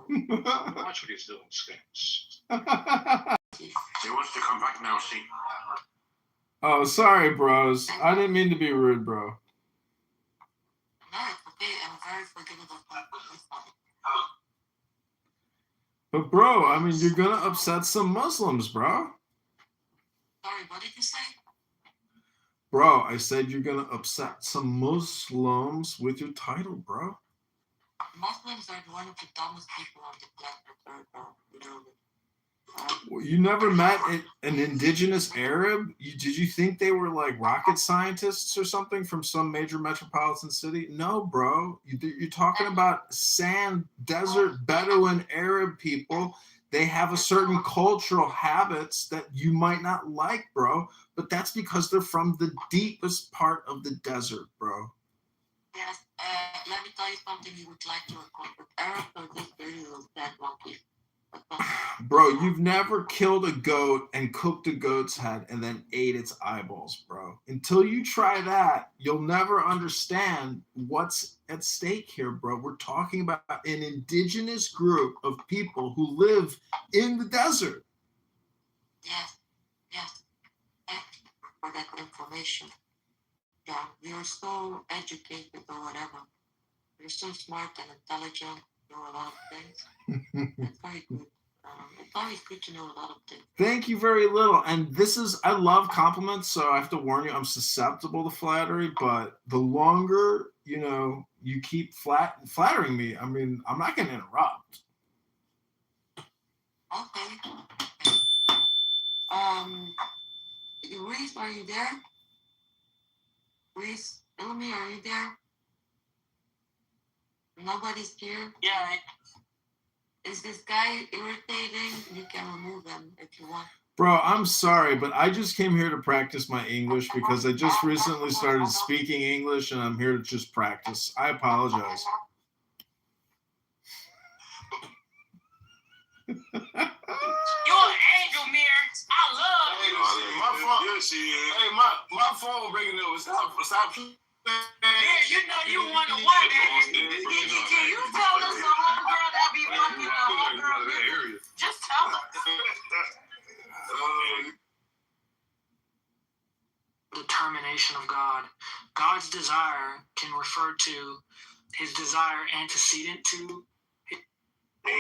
Watch what he's doing, Skanks. He wants to come back now, see. Oh, sorry, bros. I didn't mean to be rude, bro. No, it's okay. I'm very forgivable. But, bro, I mean, you're going to upset some Muslims, bro. Sorry, what did you say? Bro, I said you're going to upset some Muslims with your title, bro. Muslims are one of the dumbest people on the planet, bro. You know. You never met an indigenous Arab? Did you think they were like rocket scientists or something from some major metropolitan city? No, bro. You're talking about sand, desert, Bedouin Arab people. They have a certain cultural habits that you might not like, bro. But that's because they're from the deepest part of the desert, bro. Yes. Let me tell you something you would like to record. Arabs are just very little dead monkeys. Bro, you've never killed a goat and cooked a goat's head and then ate its eyeballs, bro. Until you try that, you'll never understand what's at stake here, bro. We're talking about an indigenous group of people who live in the desert. Yes. Thank you for that information. Yeah, you're so educated or whatever. You're so smart and intelligent. You know a lot of things. That's very good. It's always good to know a lot of things. Thank you very little. And I love compliments, so I have to warn you, I'm susceptible to flattery, but the longer, you keep flattering me, I mean, I'm not going to interrupt. Okay. Reese, are you there? Reese, Elmi, are you there? Nobody's here? Yeah. Is this guy irritating? You can remove him if you want. Bro, I'm sorry, but I just came here to practice my English because I just recently started speaking English and I'm here to just practice. I apologize. You're an angel, Mir. I love you. My phone. Hey, my phone breaking up. Stop. Yeah, you know you want to work. Can you tell us the homegirl that be fucking the homegirl? Just tell us. Determination of God. God's desire can refer to his desire antecedent to I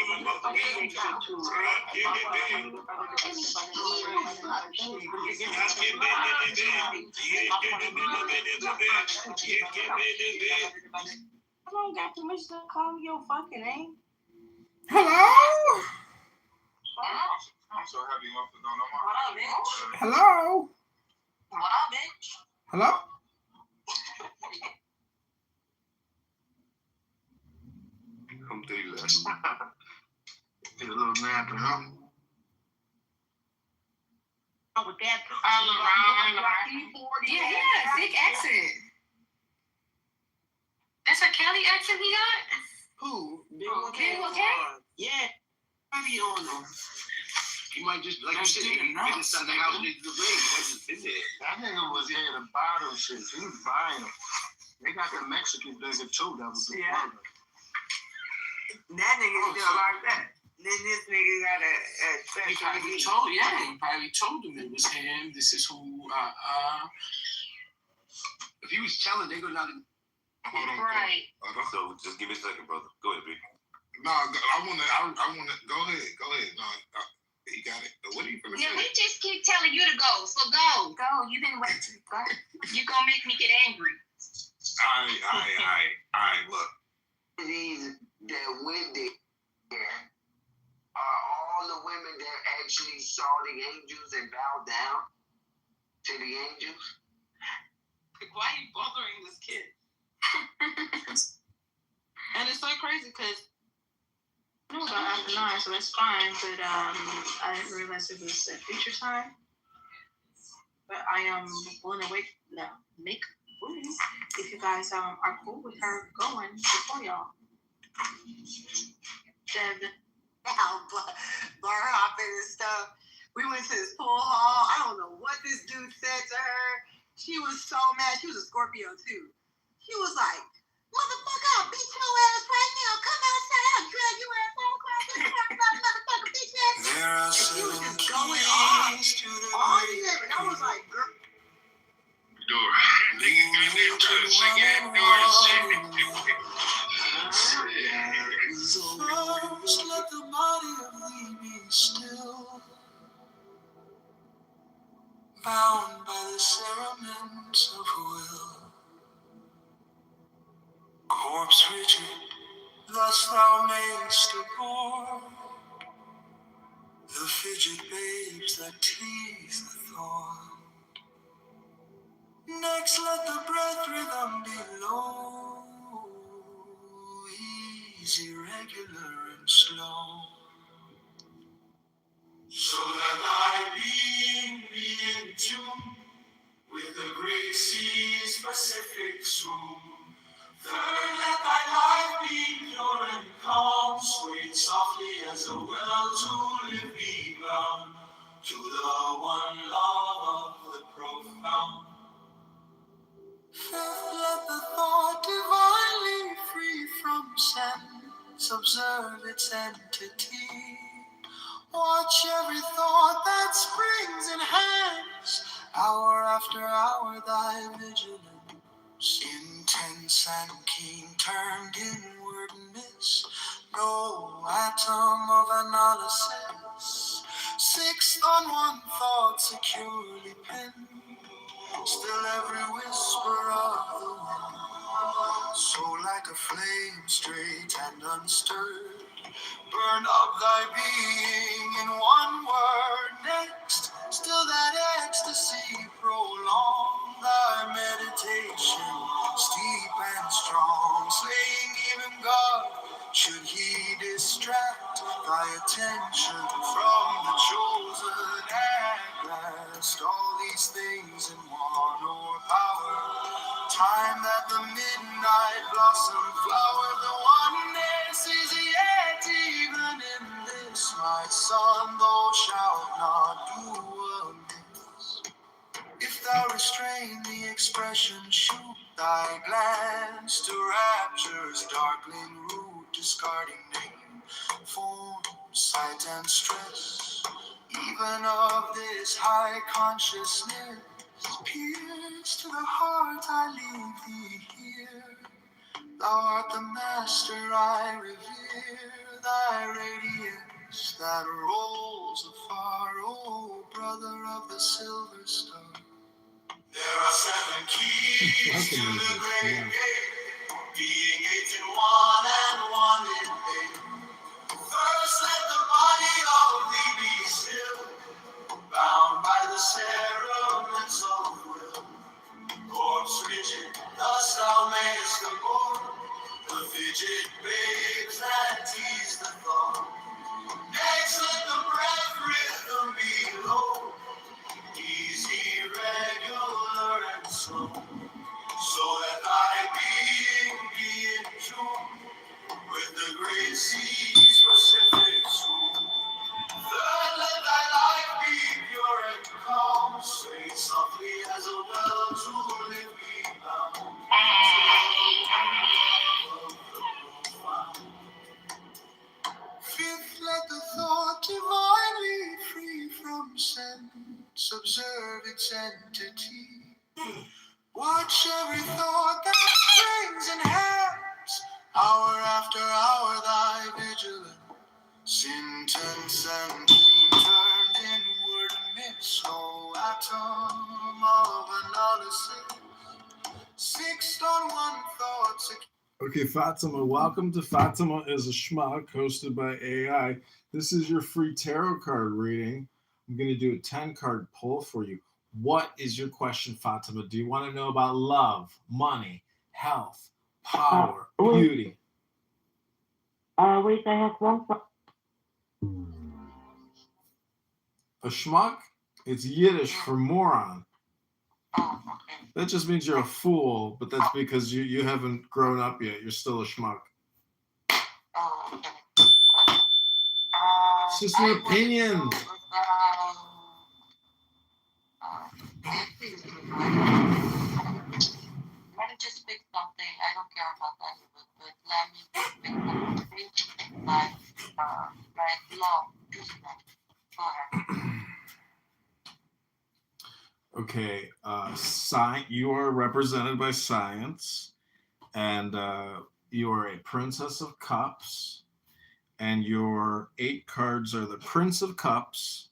don't got permission to call me your fucking name. Hello? I'm so happy you want to know What up, bitch? Hello? What up, bitch? Hello? Alhamdulillah. Get a little nap, huh? With that, Yeah, he had a sick accent. That's a Cali accent he got? Who? Big okay? Yeah. Maybe on them. You might just, like you said, it's something out of the way. That nigga was here to buy those shit. He was buying them. They got the Mexican nigga too. That was the Yeah. That nigga still like that. Then this nigga got a he probably told him it was him. This is who if he was telling, they go not. Hold on. Right. So just give me a second, brother. Go ahead, B. No, I wanna go ahead. No, he got it. What are you gonna Yeah, say? we just keep telling you to go, so go. Go. You've been waiting. Go. You gonna make me get angry. I look. These that went there are all the women that actually saw the angels and bowed down to the angels. Why are you bothering this kid? And it's so crazy because I knew about after 9, so that's fine. But I didn't realize it was at future time. But I am willing to make room if you guys are cool with her going before y'all. Then bar hopping and stuff. We went to this pool hall. I don't know what this dude said to her. She was so mad. She was a Scorpio too. She was like, "Motherfucker, I'll beat your ass right now. Come outside. I'll drag your ass all across And she was just going off. All you ever, and I was like, girl. Door. They can goddamn try to sing it. First, let the body of thee be still, bound by the cerements of will. Corpse rigid, thus thou mayst abhor the fidget babes that tease the thorn. Next, let the breath rhythm be low, easy, regular, and slow. So that thy being be in tune with the great sea's Pacific swoon. Third, let thy life be pure and calm, swayed softly as a well to live be bound to the one love of the profound. Fifth, let the thought divinely free from sense observe its entity. Watch every thought that springs enhance, hour after hour thy vigilance, intense and keen, turned inward miss, no atom of analysis. Sixth, on one thought securely penned, still every whisper of the wind, so like a flame straight and unstirred, burn up thy being in one word. Next, still that ecstasy prolong thy meditation, steep and strong, slaying even God, should he distract thy attention from the chosen at last. All these things in one o'erpower, time that the midnight blossom flower, the oneness is yet even in this, my son, thou shalt not do amiss. If thou restrain the expression, shoot thy glance to rapture's darkling root, discarding name, form, sight, and stress, even of this high consciousness. Pierce to the heart, I leave thee here. Thou art the master, I revere thy radiance that rolls afar, oh brother of the silver star. There are seven keys to the great gate, being eight in one and one in eight. First, let the body of thee be still, bound by the cerements of will. Corpse rigid, thus thou mayest abhor the fidget babes that tease the thought. Next, let the breath rhythm be low, easy, regular, and slow, so that thy being be in tune with the great sea's Pacific swoon. Third, let thy life be pure and calm, sway softly as a well to live be bound. Fifth, let the thought divinely free from sense observe its entity. Watch every thought that springs and hangs, hour after hour thy vigilance, intense and keen, turned inward amidst no atom of analysis, fixed on one thought secure. Okay, Fatima, welcome to Fatima is a Schmuck, hosted by AI. This is your free tarot card reading. I'm going to do a 10-card pull for you. What is your question, Fatima? Do you want to know about love, money, health, power, beauty? Wait, I have one. A schmuck? It's Yiddish for moron. Oh, okay. That just means you're a fool, but that's because you haven't grown up yet. You're still a schmuck. Oh, okay. It's just an opinion. Let me just pick something. I don't care about any of it, but let me just pick something like love, just love. Go ahead. Okay, you are represented by science, and you are a Princess of Cups, and your 8 cards are the Prince of Cups,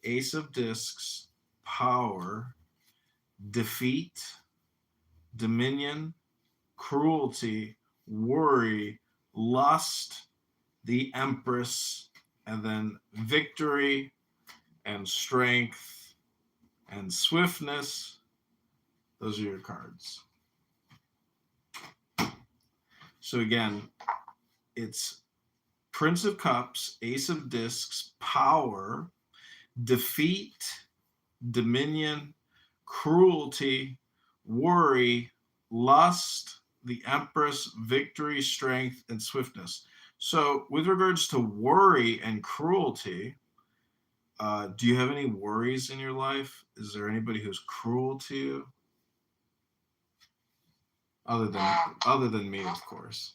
Ace of Discs, Power, Defeat, Dominion, Cruelty, Worry, Lust, the Empress, and then Victory and Strength and Swiftness. Those are your cards. So again, it's Prince of Cups, Ace of Discs, Power, Defeat, Dominion, Cruelty, Worry, Lust, the Empress, Victory, Strength, and Swiftness. So with regards to worry and cruelty, do you have any worries in your life? Is there anybody who's cruel to you? Other than me, of course.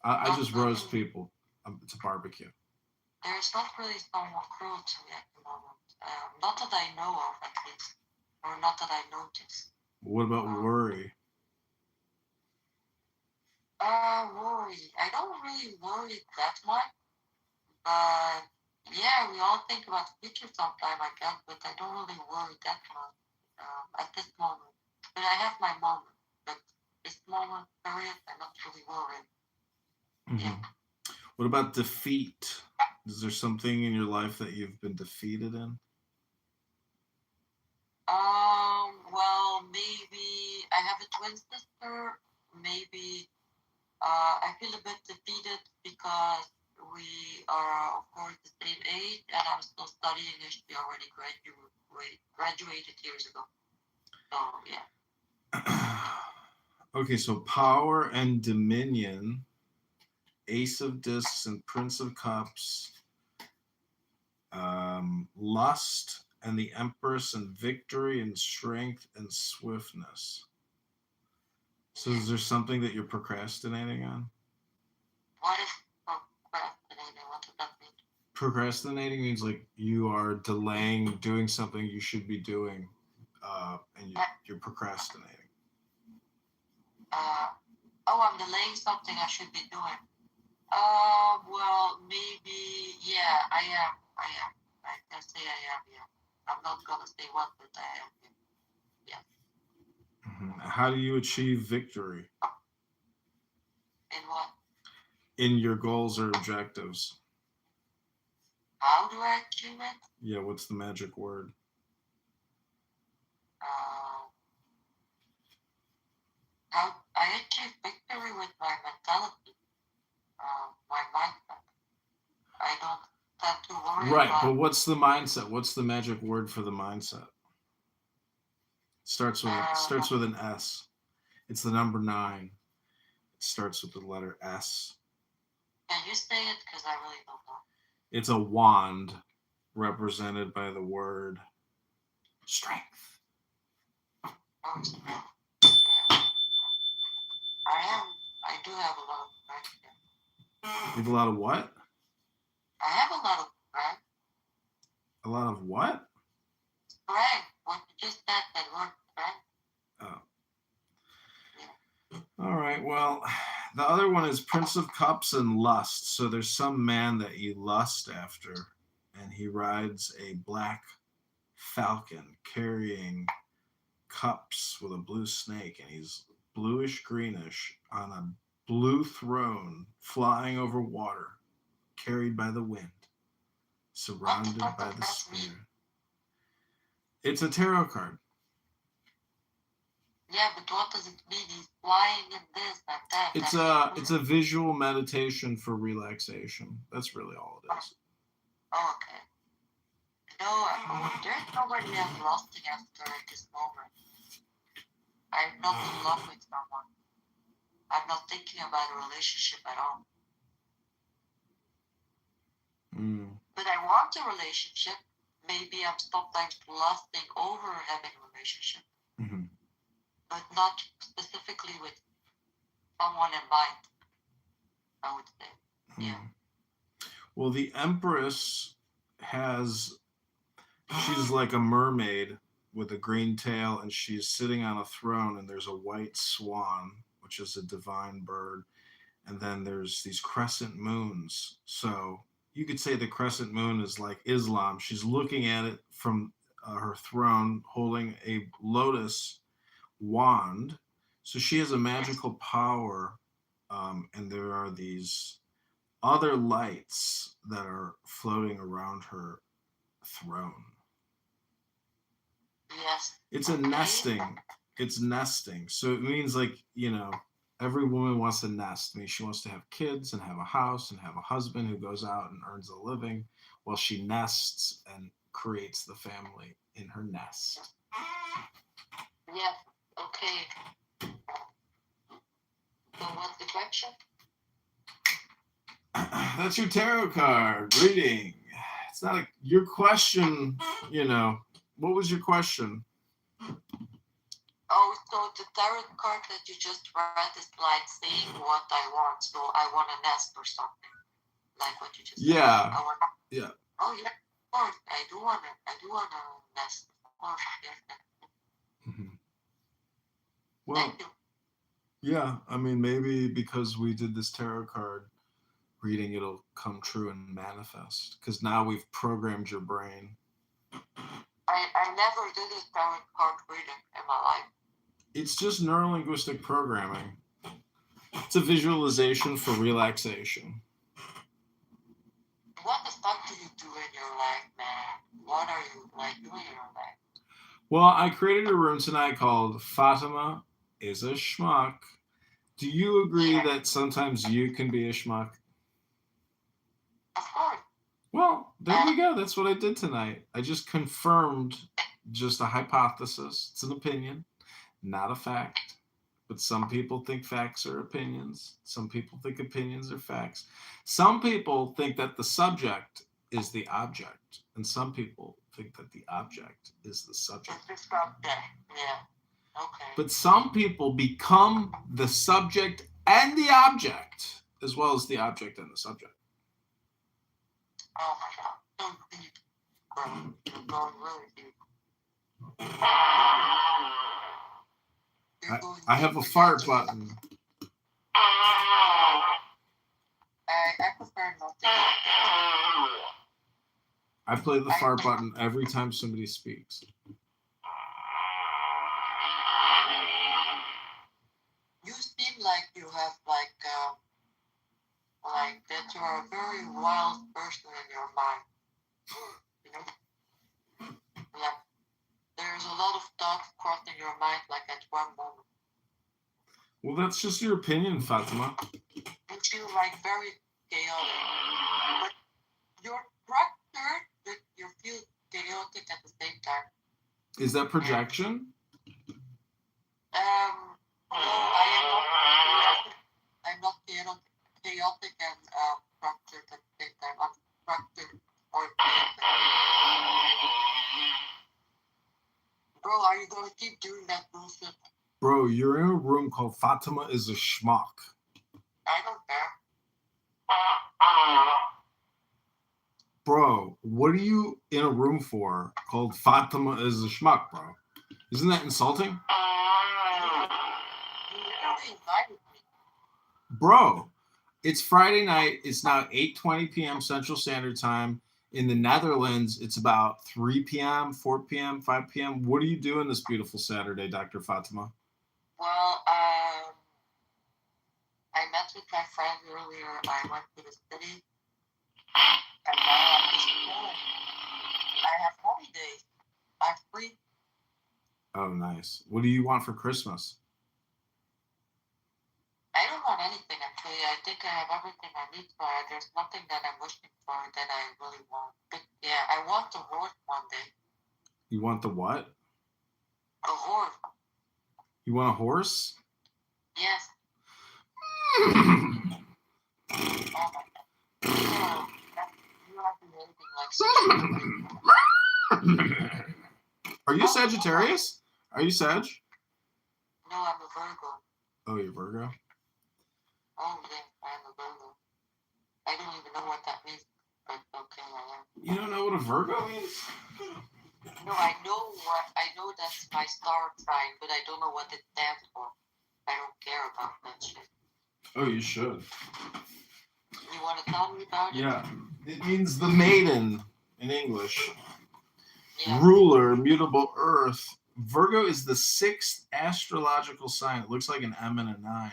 I just roast people. It's a barbecue. There's not really someone cruel to me at the moment. Not that I know of, at least. Or not that I notice. What about worry? Worry. I don't really worry that much. But yeah, we all think about the future sometime, I guess, but I don't really worry that much at this moment. But I have my moment. But this moment, period, I'm not really worried. Mm-hmm. Yeah. What about defeat? Is there something in your life that you've been defeated in? Well, maybe I have a twin sister. Maybe I feel a bit defeated because we are, of course, the same age, and I'm still studying, and she already graduated years ago. So, yeah. Okay, so Power and Dominion, Ace of Discs and Prince of Cups, Lust and the Empress and Victory and Strength and Swiftness. So is there something that you're procrastinating on? What is procrastinating? What does that mean? Procrastinating means like you are delaying doing something you should be doing, and you're procrastinating. I'm delaying something I should be doing. Well, maybe, yeah, I am. I can say I am, yeah. I'm not gonna say what, but I am, yeah. Mm-hmm. How do you achieve victory? In what? In your goals or objectives. How do I achieve it? Yeah, what's the magic word? How I achieve victory with my mentality, my mindset. I don't have to worry Right, about... but what's the mindset? What's the magic word for the mindset? Starts with an S. It's the number 9. It starts with the letter S. Can you say it? Because I really don't know. It's a wand represented by the word strength. Oh, strength. I do have a lot of strength. You have a lot of what? I have a lot of strength. A lot of what? Strength. What you just said, that word strength. Oh. Yeah. All right. Well, the other one is Prince of Cups and Lust. So there's some man that you lust after, and he rides a black falcon carrying cups with a blue snake, and he's bluish greenish on a blue throne flying over water, carried by the wind, surrounded by the spirit. It's a tarot card. Yeah, but what does it mean? He's flying in this and that. It's a visual meditation for relaxation. That's really all it is. Oh, okay. There's nobody I'm lusting after at this moment. I'm not in love with someone. I'm not thinking about a relationship at all. But I want a relationship. Maybe I'm sometimes lusting over having a relationship. Mm-hmm. But not specifically with someone in mind, I would say. Yeah. Well, the Empress has she's like a mermaid with a green tail, and she's sitting on a throne, and there's a white swan, which is a divine bird, and then there's these crescent moons. So you could say the crescent moon is like Islam. She's looking at it from her throne, holding a lotus wand. So she has a magical power, and there are these other lights that are floating around her throne. Yes. It's a nesting. It's nesting. So it means like, every woman wants to nest. I mean, she wants to have kids and have a house and have a husband who goes out and earns a living while she nests and creates the family in her nest. Yeah. Okay. So what's the question? That's your tarot card reading. It's not your question, What was your question? Oh, so the tarot card that you just read is like saying what I want. So I want a nest or something, like what you just said. Yeah. Yeah. Oh yeah, of course. I do want a nest. Of course, yes. Mm-hmm. Well, yeah. I mean, maybe because we did this tarot card reading, it'll come true and manifest. Because now we've programmed your brain. I never did a tarot card reading in my life. It's just neurolinguistic programming. It's a visualization for relaxation. What the fuck do you do in your life, man? What are you doing in your life? Well, I created a room tonight called Fatima is a Schmuck. Do you agree that sometimes you can be a schmuck? Of course. Well, there we go. That's what I did tonight. I just confirmed just a hypothesis. It's an opinion, not a fact. But some people think facts are opinions. Some people think opinions are facts. Some people think that the subject is the object. And some people think that the object is the subject. It's the subject, yeah. Okay. But some people become the subject and the object, as well as the object and the subject. Oh my God. So deep, bro. You're going really deep. I have a fart button. I prefer not to. I play the fart button every time somebody speaks. You seem like you have like that you are a very wild person in your mind. You know? Yeah. There's a lot of thoughts crossing your mind like at one moment. Well, that's just your opinion, Fatima. You feel like very chaotic. But you're structured, but you feel chaotic at the same time. Is that projection? No, I'm not chaotic and structured at the same time. I'm structured or chaotic. Bro, are you going to keep doing that bullshit? Bro, you're in a room called Fatima is a Schmuck. I don't care. Bro, what are you in a room for called Fatima is a Schmuck, bro? Isn't that insulting? You literally invited me. Bro, it's Friday night. It's now 8:20 p.m. Central Standard Time. In the Netherlands, it's about 3 p.m., 4 p.m., 5 p.m. What are you doing this beautiful Saturday, Dr. Fatima? Well, I met with my friend earlier. I went to the city. And now I'm just chilling. I have holidays. I'm free. Oh, nice. What do you want for Christmas? I don't want anything, actually. I think I have everything I need for it. There's nothing that I'm wishing for that I really want. But yeah, I want a horse one day. You want the what? A horse. You want a horse? Yes. Oh my God. Oh, you are behaving like such a... Are you Sagittarius? Are you Sag? No, I'm a Virgo. Oh, you're Virgo? Oh, yeah, I'm a Virgo. I don't even know what that means, but okay, I am. You don't know what a Virgo means? No, I know that's my star sign, but I don't know what it stands for. I don't care about that shit. Oh, you should. You want to tell me about it? Yeah. It means the maiden in English. Yeah. Ruler, mutable earth. Virgo is the 6th astrological sign. It looks like an M and a 9,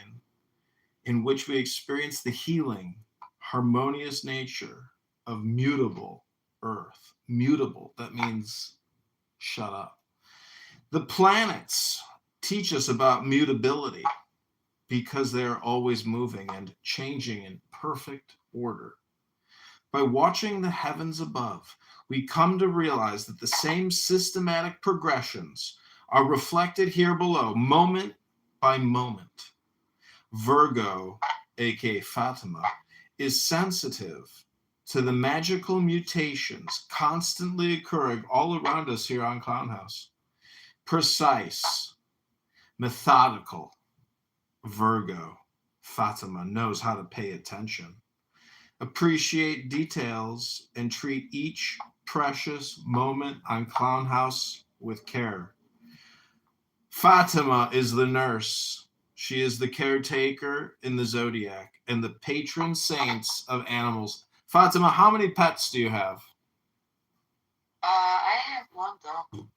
in which we experience the healing, harmonious nature of mutable earth. Mutable, that means shut up. The planets teach us about mutability because they are always moving and changing in perfect order. By watching the heavens above, we come to realize that the same systematic progressions are reflected here below, moment by moment. Virgo, aka Fatima, is sensitive to the magical mutations constantly occurring all around us here on Clown House. Precise, methodical, Virgo, Fatima knows how to pay attention, appreciate details, and treat each precious moment on Clown House with care. Fatima is the nurse. She is the caretaker in the zodiac and the patron saints of animals. Fatima, how many pets do you have? I have one dog.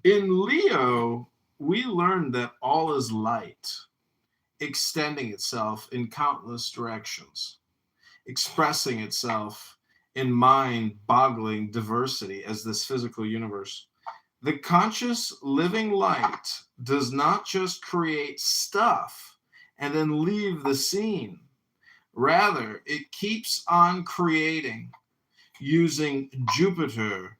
In Leo, we learned that all is light, extending itself in countless directions, expressing itself in mind-boggling diversity as this physical universe. The conscious living light does not just create stuff and then leave the scene. Rather, it keeps on creating, using Jupiter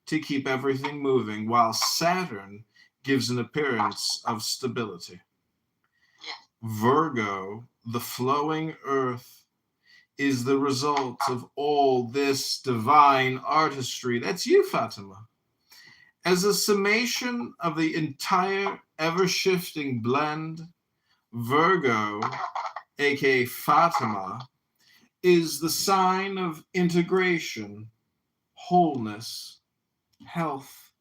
to keep everything moving, while Saturn gives an appearance of stability. Virgo, the flowing earth, is the result of all this divine artistry. That's you, Fatima. As a summation of the entire ever-shifting blend, Virgo, aka Fatima, is the sign of integration, wholeness, health.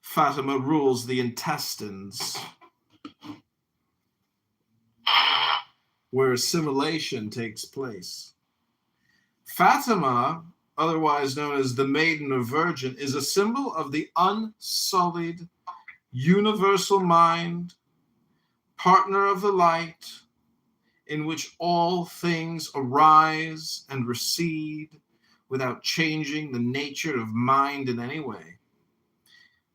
Fatima rules the intestines, where assimilation takes place. Fatima, otherwise known as the Maiden or Virgin, is a symbol of the unsullied, universal mind, partner of the light, in which all things arise and recede without changing the nature of mind in any way.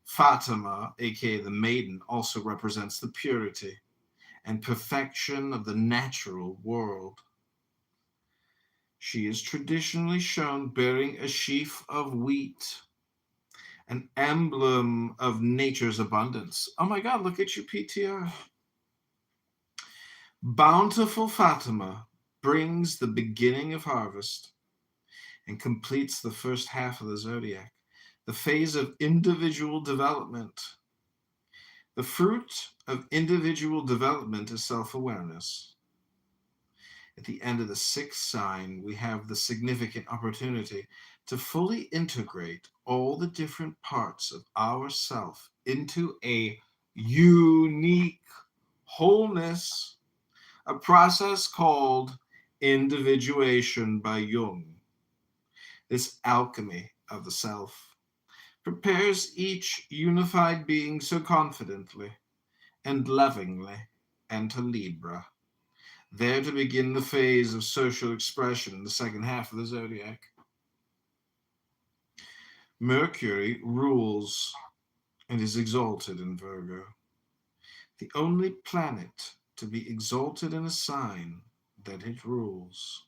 Fatima, aka the Maiden, also represents the purity and perfection of the natural world. She is traditionally shown bearing a sheaf of wheat, an emblem of nature's abundance. Oh my God, look at your PTR. Bountiful Fatima brings the beginning of harvest and completes the first half of the zodiac, the phase of individual development. The fruit of individual development is self-awareness. At the end of the 6th sign, we have the significant opportunity to fully integrate all the different parts of ourself into a unique wholeness, a process called individuation by Jung. This alchemy of the self prepares each unified being so confidently and lovingly enter Libra, there to begin the phase of social expression in the second half of the zodiac. Mercury rules and is exalted in Virgo, the only planet to be exalted in a sign that it rules.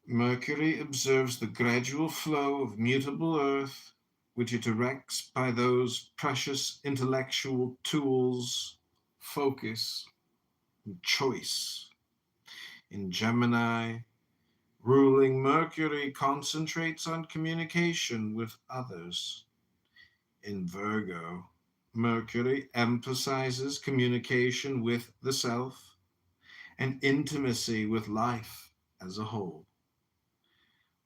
Mercury observes the gradual flow of mutable earth, which it directs by those precious intellectual tools, focus, and choice. In Gemini, ruling Mercury concentrates on communication with others. In Virgo, Mercury emphasizes communication with the self and intimacy with life as a whole.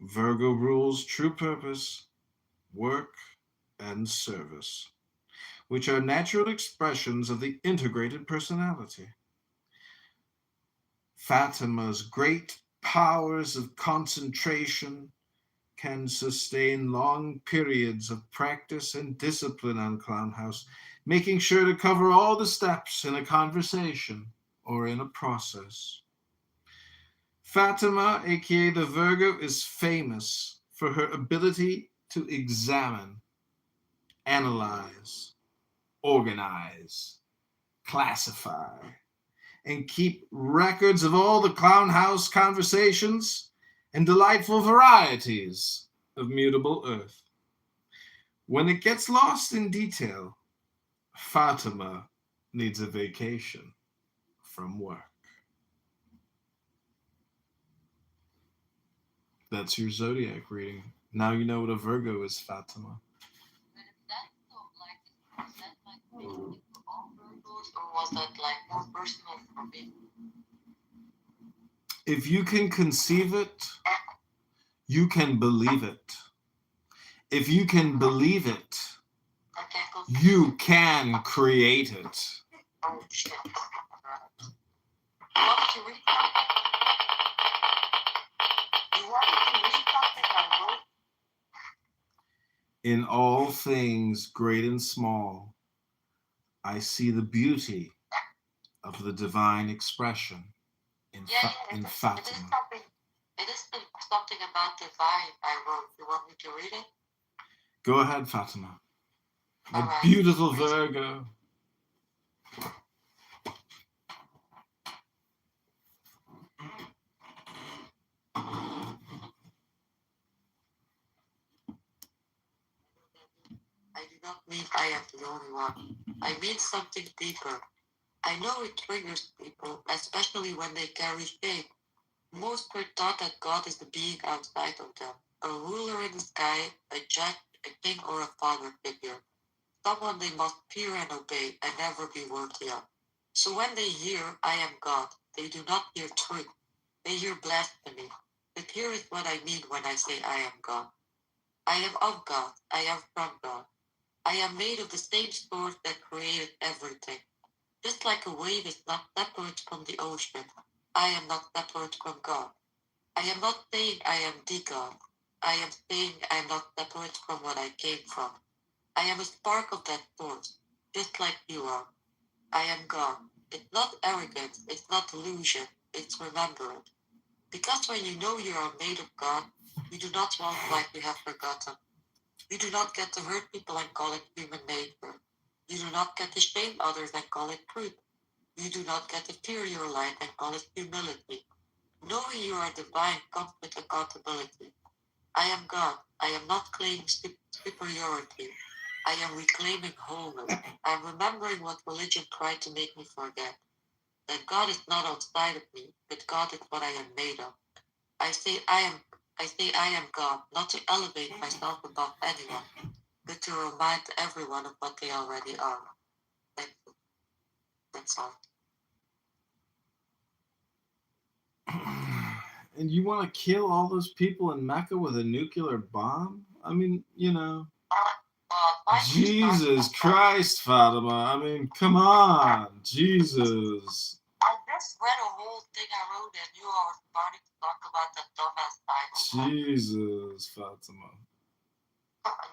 Virgo rules true purpose, work, and service, which are natural expressions of the integrated personality. Fatima's great powers of concentration can sustain long periods of practice and discipline on Clown House, making sure to cover all the steps in a conversation or in a process. Fatima, aka the Virgo, is famous for her ability to examine, analyze, organize, classify, and keep records of all the Clown House conversations and delightful varieties of mutable earth. When it gets lost in detail, Fatima needs a vacation from work. That's your zodiac reading. Now you know what a Virgo is, Fatima. Or was that like more personal for me? If you can conceive it, you can believe it. If you can believe it, you can create it. Oh shit. What did you read? You wanted to read something I wrote? In all things, great and small, I see the beauty of the divine expression in Fatima. It is something about divine I wrote. You want me to read it? Go ahead, Fatima. My All right. beautiful Virgo. I do not mean I am the only one. I mean something deeper. I know it triggers people, especially when they carry shame. Most are taught that God is the being outside of them, a ruler in the sky, a judge, a king, or a father figure, someone they must fear and obey and never be worthy of. So when they hear, I am God, they do not hear truth, they hear blasphemy. But here is what I mean when I say I am God. I am of God, I am from God. I am made of the same source that created everything. Just like a wave is not separate from the ocean, I am not separate from God. I am not saying I am the God. I am saying I am not separate from what I came from. I am a spark of that source, just like you are. I am God. It's not arrogance, it's not delusion, it's remembrance. Because when you know you are made of God, you do not walk like you have forgotten. You do not get to hurt people and call it human nature. You do not get to shame others and call it truth. You do not get to fear your light and call it humility. Knowing you are divine comes with accountability. I am God. I am not claiming superiority. I am reclaiming wholeness. I am remembering what religion tried to make me forget. That God is not outside of me, but God is what I am made of. I say I am God, not to elevate myself above anyone, but to remind everyone of what they already are. Thank you. That's all. And you want to kill all those people in Mecca with a nuclear bomb? I mean, you know. Jesus Christ, Fatima. I mean, come on. Jesus. I just read a whole thing I wrote and you are starting to talk about the dumbass Bible. Jesus, Fatima.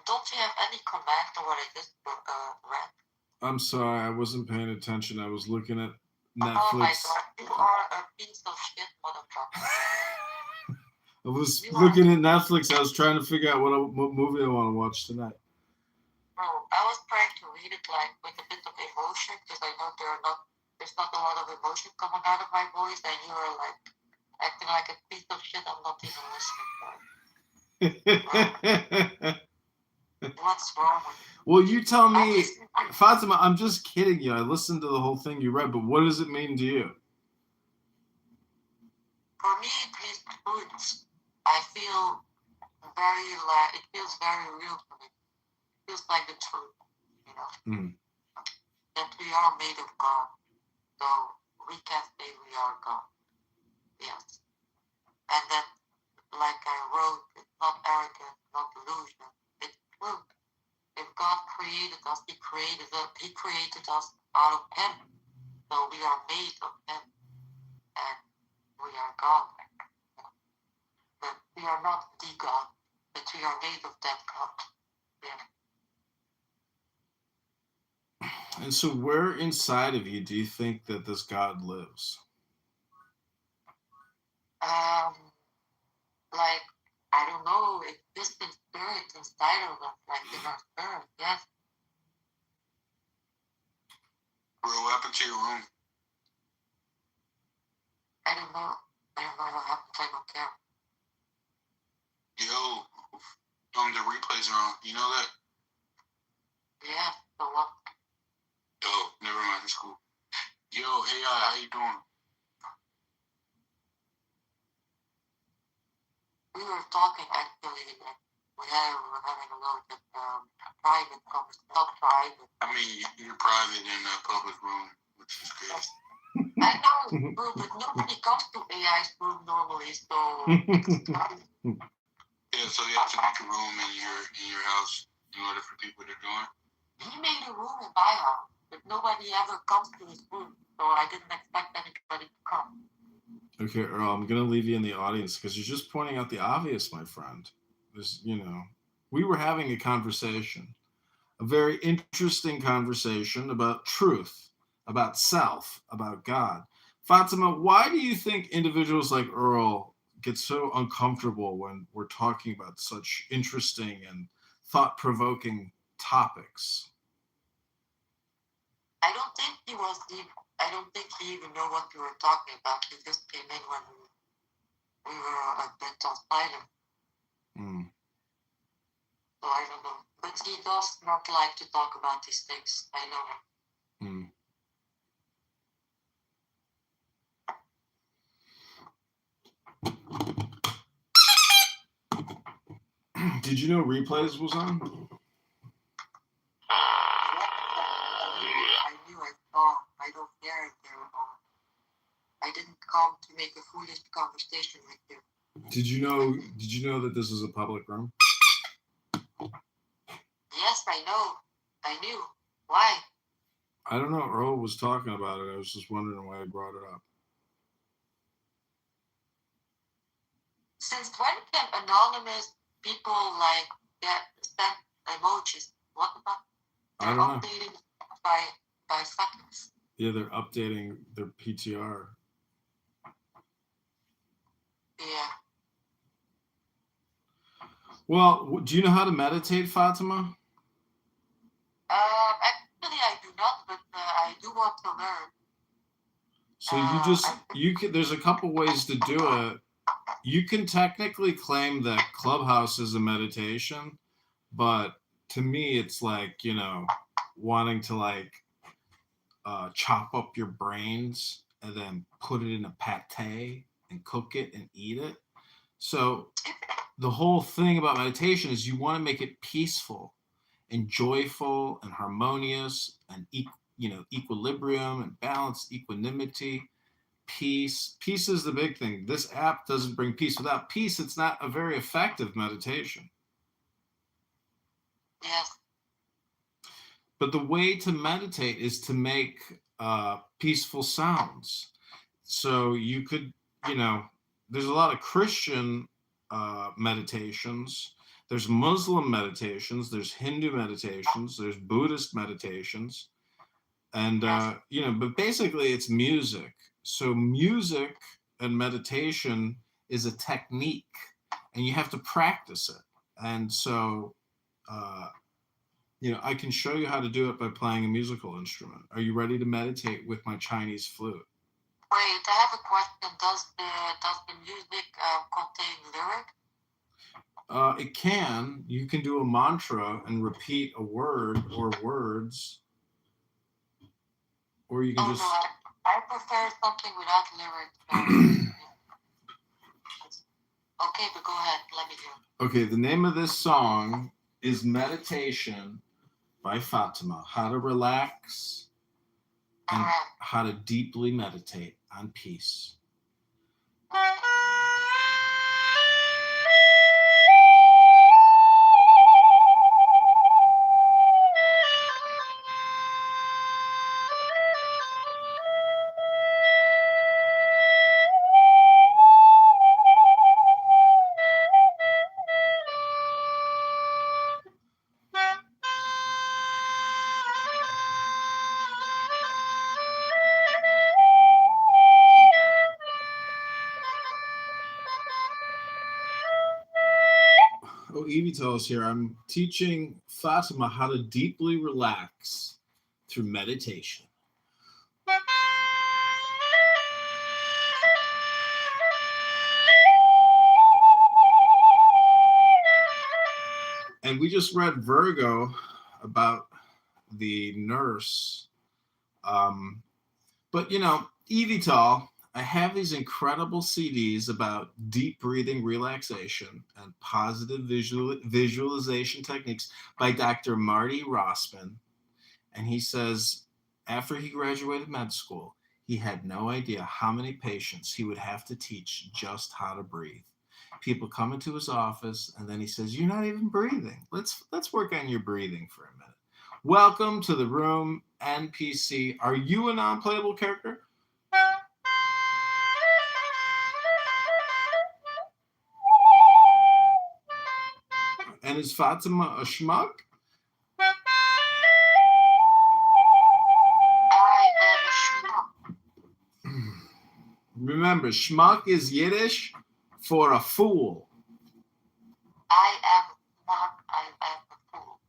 Don't you have any comment on what I just read? I'm sorry, I wasn't paying attention. I was looking at Netflix. Oh my god, you are a piece of shit, motherfucker. I was looking at Netflix. I was trying to figure out what movie I want to watch tonight. Bro, I was trying to read it like with a bit of emotion because I know there's not a lot of emotion coming out of my voice, and you are like acting like a piece of shit. I'm not even listening. What's wrong with you? Well, you tell me, Fatima. I'm just kidding you. I listened to the whole thing you read, but what does it mean to you? For me, it means truth. I feel it feels very real for me. It feels like the truth, you know. That we are made of God, so we can say we are God. Yes. And then, like I wrote, us. He created us out of Him. So we are made of Him, and we are God. But we are not the God, but we are made of that God. Yeah. And so, where inside of you do you think that this God lives? Like, I don't know, it's distant spirit inside of us, like in our spirit, yes. Bro, what happened to your room? I don't know what happens, I don't care. Yo, the replays are on. You know that? Yeah, so what? Oh, never mind. It's cool. Yo, hey, how you doing? We were talking actually, that we're having a little bit private conversation, not private. I mean, you're private in a public room, which is good. I know it's true, but nobody comes to AI's room normally, so it's private. Yeah, so you have to make a room in your house in order for people to join. He made a room in my house, but nobody ever comes to his room, so I didn't expect anybody to come. Okay, Earl, I'm going to leave you in the audience because you're just pointing out the obvious, my friend. There's, we were having a conversation, a very interesting conversation about truth, about self, about God. Fatima, why do you think individuals like Earl get so uncomfortable when we're talking about such interesting and thought-provoking topics? I don't think he even knew what we were talking about. He just came in when we were a bit silent. So I don't know. But he does not like to talk about these things. I know. Did you know replays was on? I knew, I saw. I don't care if they're on. I didn't come to make a foolish conversation with you. Did you know that this is a public room? Yes, I know. I knew. Why? I don't know. Earl was talking about it. I was just wondering why he brought it up. Since when can anonymous people send emojis? What about? I don't know. Updating by seconds. Yeah, they're updating their PTR. Yeah. Well, do you know how to meditate, Fatima? Actually, I do not, but I do want to learn. So you can. There's a couple ways to do it. You can technically claim that Clubhouse is a meditation, but to me, it's like wanting to chop up your brains and then put it in a pate and cook it and eat it. So the whole thing about meditation is you want to make it peaceful and joyful and harmonious and equilibrium and balance, equanimity, peace. Peace is the big thing. This app doesn't bring peace. Without peace, it's not a very effective meditation. Yes. But the way to meditate is to make peaceful sounds. So you could, there's a lot of Christian meditations. There's Muslim meditations. There's Hindu meditations. There's Buddhist meditations. And, but basically it's music. So music and meditation is a technique and you have to practice it. And so, I can show you how to do it by playing a musical instrument. Are you ready to meditate with my Chinese flute? Wait, I have a question. Does the music contain lyric? It can. You can do a mantra and repeat a word or words. Or you can just... No, I prefer something without lyrics. Okay, but go ahead. Let me hear. Okay, the name of this song is Meditation by Fatima. How to relax and how to deeply meditate on peace. Oh, Evie told us here. I'm teaching Fatima how to deeply relax through meditation. And we just read Virgo about the nurse. But you know, Evital, I have these incredible CDs about deep breathing relaxation and positive visualization techniques by Dr. Marty Rossman. And he says after he graduated med school, he had no idea how many patients he would have to teach just how to breathe. People come into his office and then he says, "You're not even breathing. Let's work on your breathing for a minute." Welcome to the room, NPC. Are you a non-playable character? And is Fatima a schmuck? I am a schmuck. Remember, schmuck is Yiddish for a fool. I am not. I am a fool.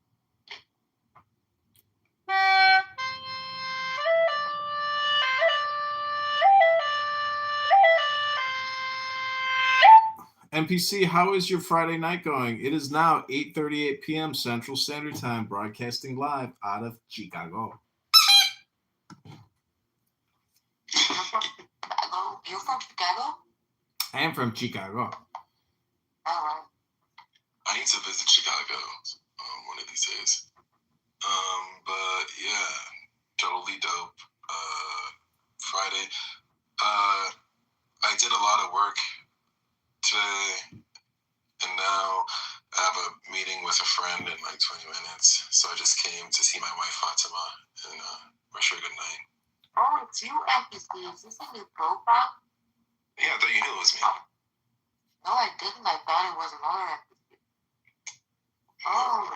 NPC, how is your Friday night going? It is now 8:38 p.m. Central Standard Time, broadcasting live out of Chicago. You're from Chicago? You're from Chicago? I am from Chicago. All right. I need to visit Chicago one of these days. But yeah, totally dope. Friday. I did a lot of work today, and now I have a meeting with a friend in like 20 minutes. So I just came to see my wife Fatima and wish her good night. Oh, it's you, NPC. Is this a new profile? Yeah, I thought you knew it was me. No, I didn't. I thought it was another NPC. Oh,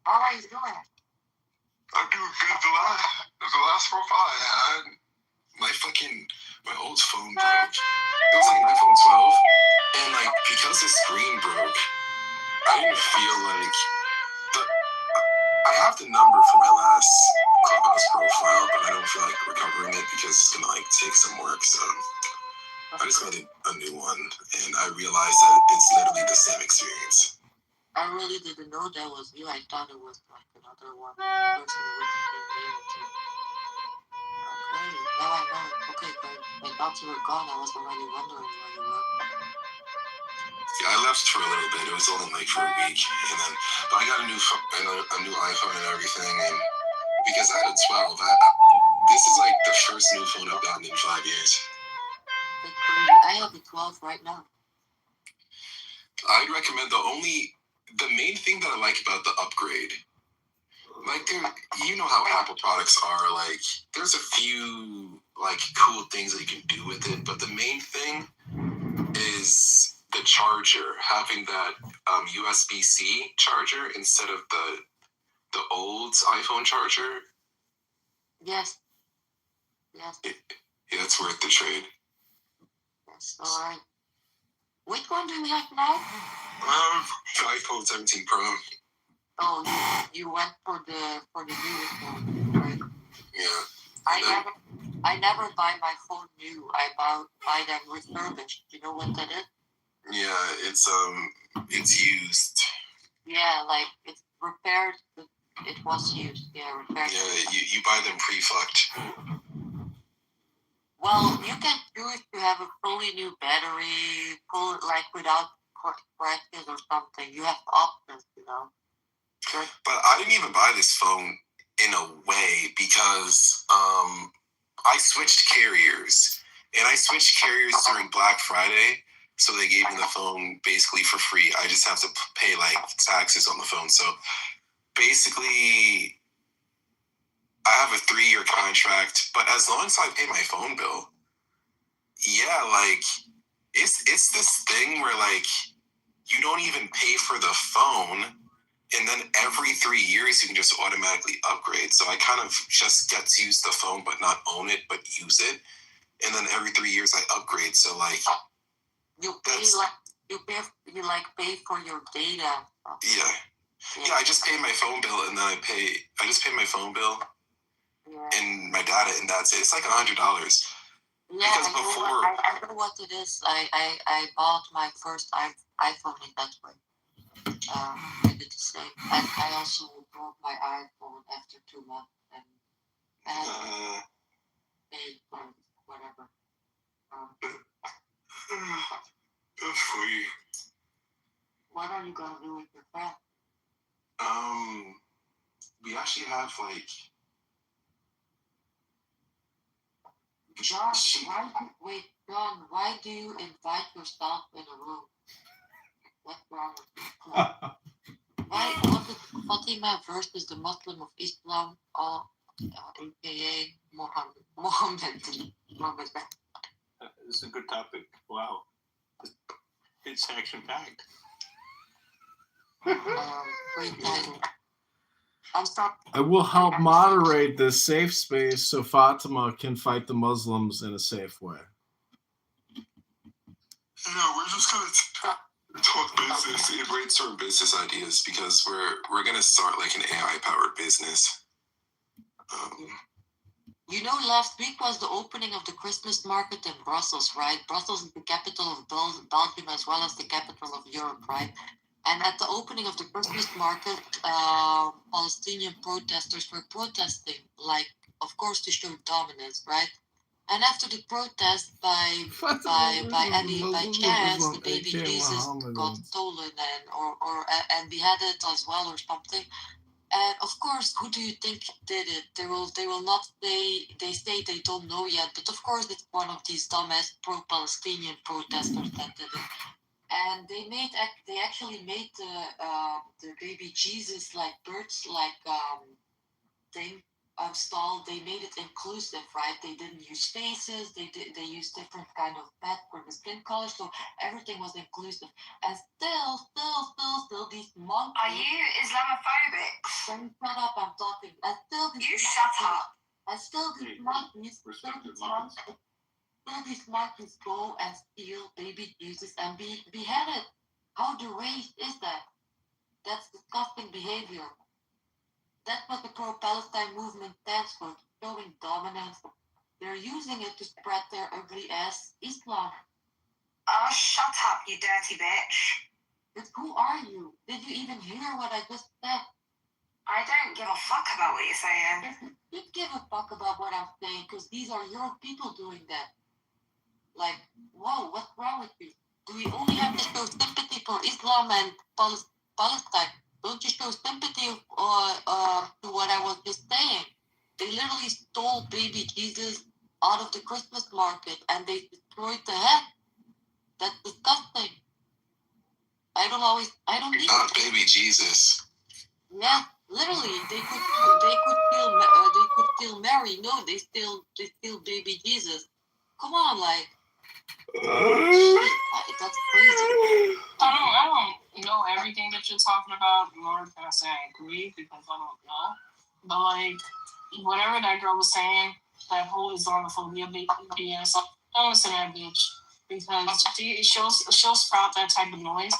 how are you doing? I'm doing good. The last profile I had, my old phone broke. It was like an iPhone 12, and like because the screen broke, I didn't feel like I have the number for my last Clubhouse profile, but I don't feel like recovering it because it's gonna like take some work. So I just made a new one, and I realized that it's literally the same experience. I really didn't know that was you. I thought it was like another one. Person with the name too. Okay, now I know. Okay, good. I thought you were gone. I was already wondering where you were. Yeah, I left for a little bit. It was only like for a week, and then but I got a new iPhone and everything, and because I had a 12, this is like the first new phone I've gotten in 5 years. That's crazy. I have a 12 right now. I'd recommend the main thing that I like about the upgrade, like you know how Apple products are, like there's a few like cool things that you can do with it, but the main thing is the charger, having that USB-C charger instead of the old iPhone charger. Yes. Yes. Yeah, it's worth the trade. Yes. All right. Which one do we have now? iPhone 17 Pro. Oh, you went for the newest one, right? Yeah. I never buy my phone new. I buy them refurbished. You know what that is? Yeah, it's used. Yeah, like it's repaired. It was used. Yeah, repaired. Yeah, you buy them pre-fucked. Well, you can choose to have a fully new battery, full like without scratches or something. You have options, you know. But I didn't even buy this phone in a way because I switched carriers, and I switched carriers during Black Friday, so they gave me the phone basically for free. I just have to pay like taxes on the phone. So basically, I have a 3-year contract, but as long as I pay my phone bill, yeah, like it's this thing where like you don't even pay for the phone, and then every 3 years you can just automatically upgrade. So I kind of just get to use the phone but not own it, but use it, and then every 3 years I upgrade. So like you You pay for your data. Yeah. Yeah, I just pay my phone bill and then I just pay my phone bill and my data and that's it. It's like $100. Yeah, Because I know what it is. I bought my first iPhone in that way. I did the same. And I also broke my iPhone after 2 months and I had to pay for whatever. That's free. What are you gonna do with your friend? We actually have like. John, why do you invite yourself in a room? What's wrong with you? Why was it Fatima versus the Muslim of Islam, aka Mohammed? This is a good topic. Wow. It's action-packed. Great title. I will help moderate this safe space so Fatima can fight the Muslims in a safe way. No, we're just gonna talk business and brainstorm business ideas because we're gonna start like an AI-powered business. Last week was the opening of the Christmas market in Brussels, right? Brussels is the capital of Belgium as well as the capital of Europe, right? And at the opening of the Christmas market, Palestinian protesters were protesting, like, of course, to show dominance, right? And after the protest, by chance, the baby Jesus got stolen and beheaded as well or something. And of course, who do you think did it? They will not say. They say they don't know yet, but of course, it's one of these dumbass pro-Palestinian protesters that did it. And they actually made the baby Jesus like birds thing installed. They made it inclusive, right? They didn't use faces. They used different kind of pet for the skin color, so everything was inclusive. And still these monkeys. Are you Islamophobic? Shut up! I'm talking. And still these. You shut up. And still these monkeys. Still these monkeys go and steal baby Jesus and be beheaded. How deranged is that? That's disgusting behavior. That's what the pro-Palestine movement stands for, showing dominance. They're using it to spread their ugly ass Islam. Oh, shut up, you dirty bitch. But who are you? Did you even hear what I just said? I don't give a fuck about what you're saying. You give a fuck about what I'm saying, because these are your people doing that. Like, whoa, what's wrong with you? Do we only have to show sympathy for Islam and Palestine? Don't you show sympathy to what I was just saying? They literally stole baby Jesus out of the Christmas market and they destroyed the head. That's disgusting. I don't need Not baby Jesus. Yeah, literally, they could kill Mary. No, they steal baby Jesus. Come on, like. That's crazy. I don't know everything that you're talking about, nor can I say I agree because I don't know. But like, whatever that girl was saying, that whole Islamophobia BS, don't listen to that bitch because she'll sprout that type of noise,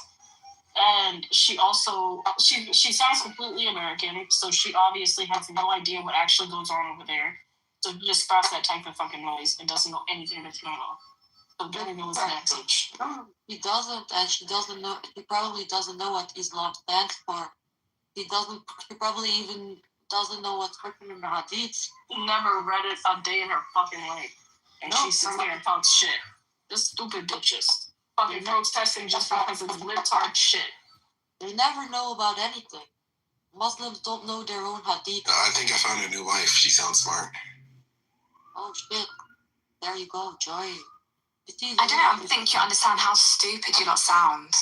and she sounds completely American, so she obviously has no idea what actually goes on over there. So she just sprouts that type of fucking noise and doesn't know anything that's going on. So don't know what's next. No, he doesn't, and she doesn't know. He probably doesn't know what Islam stands for. He probably even doesn't know what's written in the Hadiths. Never read it a day in her fucking life, and she sits there and talks shit. This stupid bitches fucking protesting just because it's libtard shit. They never know about anything. Muslims don't know their own Hadith. I think I found a new wife. She sounds smart. Oh shit! There you go, Joy. I don't think you understand how stupid you lot sound.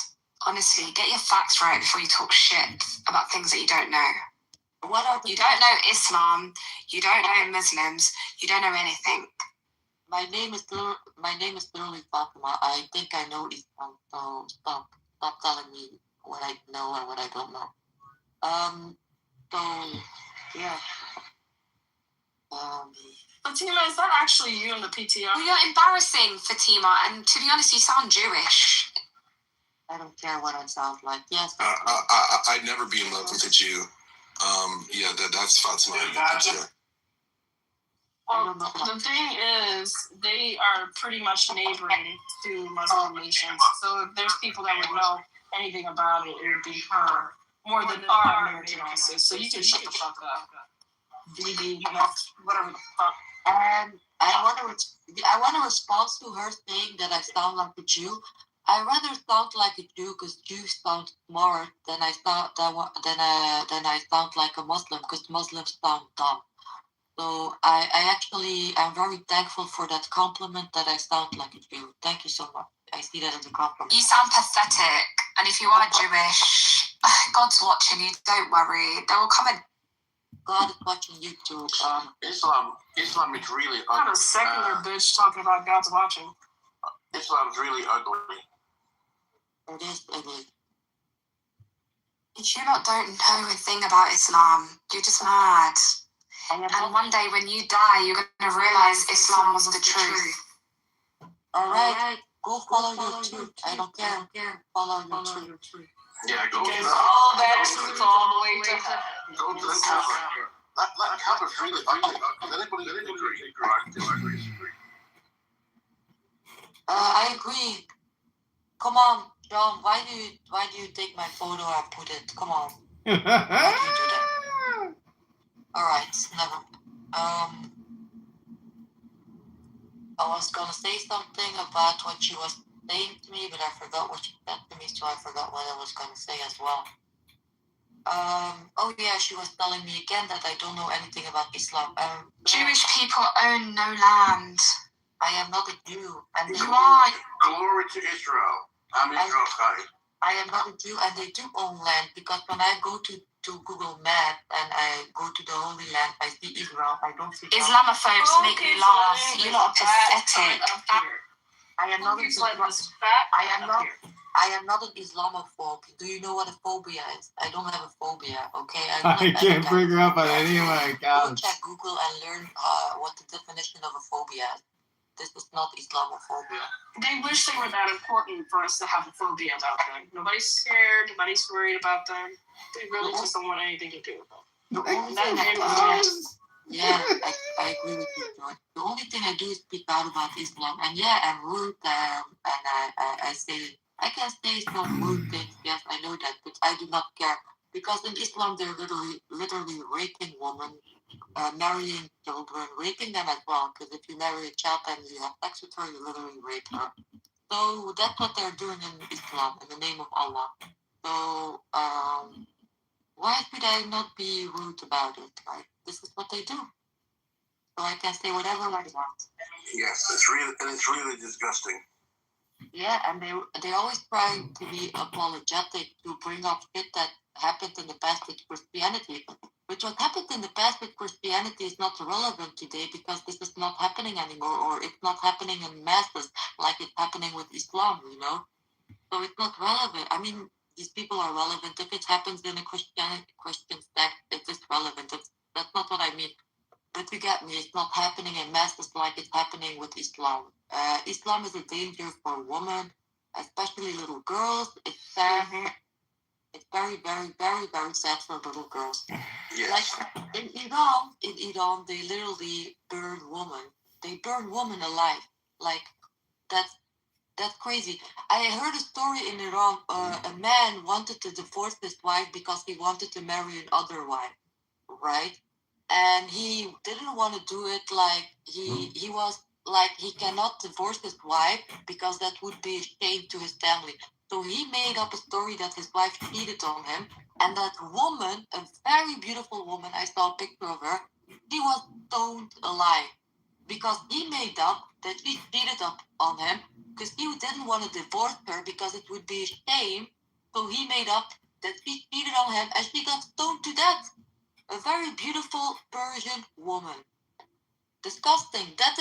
Honestly, get your facts right before you talk shit about things that you don't know. You don't know Islam, you don't know Muslims, you don't know anything. My name is literally Fatima. I think I know Islam, so stop telling me what I know and what I don't know. So yeah. Fatima, is that actually you in the PTR? Well, you're embarrassing, Fatima, and to be honest, you sound Jewish. I don't care what I sound like. Yes. I'd never be in love with a Jew. Yeah, that's Fatima. Well, the thing is, they are pretty much neighboring to Muslim nations. So if there's people that would know anything about it, it would be her more than our American officers. So you can shut the fuck up. DB, whatever the fuck. And I want to respond to her saying that I sound like a Jew. I rather sound like a Jew because Jews sound smart than I sound like a Muslim because Muslims sound dumb. So I'm very thankful for that compliment that I sound like a Jew. Thank you so much. I see that as a compliment. You sound pathetic, and if you are Jewish, God's watching you. Don't worry. There will come a God is watching you too. Islam is really ugly. Not a secular bitch talking about God's watching. Islam's really ugly. It is ugly. You don't know a thing about Islam. You're just mad. And one day when you die, you're going to realize Islam was the truth. Alright, go follow your truth. I don't care. Follow your truth. Yeah, go to all that truth all the way to hell. Go to the Kaaba. That Kaaba's really ugly. Does anybody agree? I agree. Come on, John. Why do you take my photo and put it? Come on. Why do you do that? Alright, never. I was gonna say something about what she was saying to me, but I forgot what she said to me, so I forgot what I was gonna say as well. Oh yeah, she was telling me again that I don't know anything about Islam. Jewish people own no land. I am not a Jew. And you are. Glory to Israel. I'm Israel's guy. I am not a Jew, and they do own land, because when I go to Google Maps and I go to the Holy Land, I see Israel. I don't see Islamophobes make me laugh. You're not pathetic. I am not an Islamophobe. Do you know what a phobia is? I don't have a phobia, okay? I can't figure out on any of my Go accounts. check Google and learn what the definition of a phobia is. This is not Islamophobia. They wish they were that important for us to have a phobia about them. Nobody's scared. Nobody's worried about them. They really just don't want anything to do with them. Yeah, I agree with you, George. The only thing I do is speak out about Islam. And yeah, I'm rude, and I can say some rude things. Yes, I know that, but I do not care. Because in Islam, they're literally raping women, marrying children, raping them as well. Because if you marry a child and you have sex with her, you literally rape her. So that's what they're doing in Islam, in the name of Allah. So, why should I not be rude about it? Right? This is what they do. So I can say whatever I want. Yes, it's really disgusting. Yeah, and they always try to be apologetic to bring up shit that happened in the past with Christianity. But what happened in the past with Christianity is not relevant today, because this is not happening anymore, or it's not happening in masses like it's happening with Islam, you know? So it's not relevant. I mean, these people are relevant. If it happens in a Christian sect, it is relevant. That's not what I mean. But you get me, it's not happening in masses like it's happening with Islam. Islam is a danger for women, especially little girls. It's sad. It's very, very, very, very sad for little girls. Yes. Like in Iran, they literally burn women. They burn women alive. Like that's crazy. I heard a story in Iran. A man wanted to divorce his wife because he wanted to marry another wife, right? And he didn't want to do it. Like he was like, he cannot divorce his wife because that would be a shame to his family. So he made up a story that his wife cheated on him, and that woman, a very beautiful woman, I saw a picture of her, she was stoned alive because he made up that she cheated on him because he didn't want to divorce her because it would be a shame. So he made up that she cheated on him and she got stoned to death. A very beautiful Persian woman. Disgusting. That is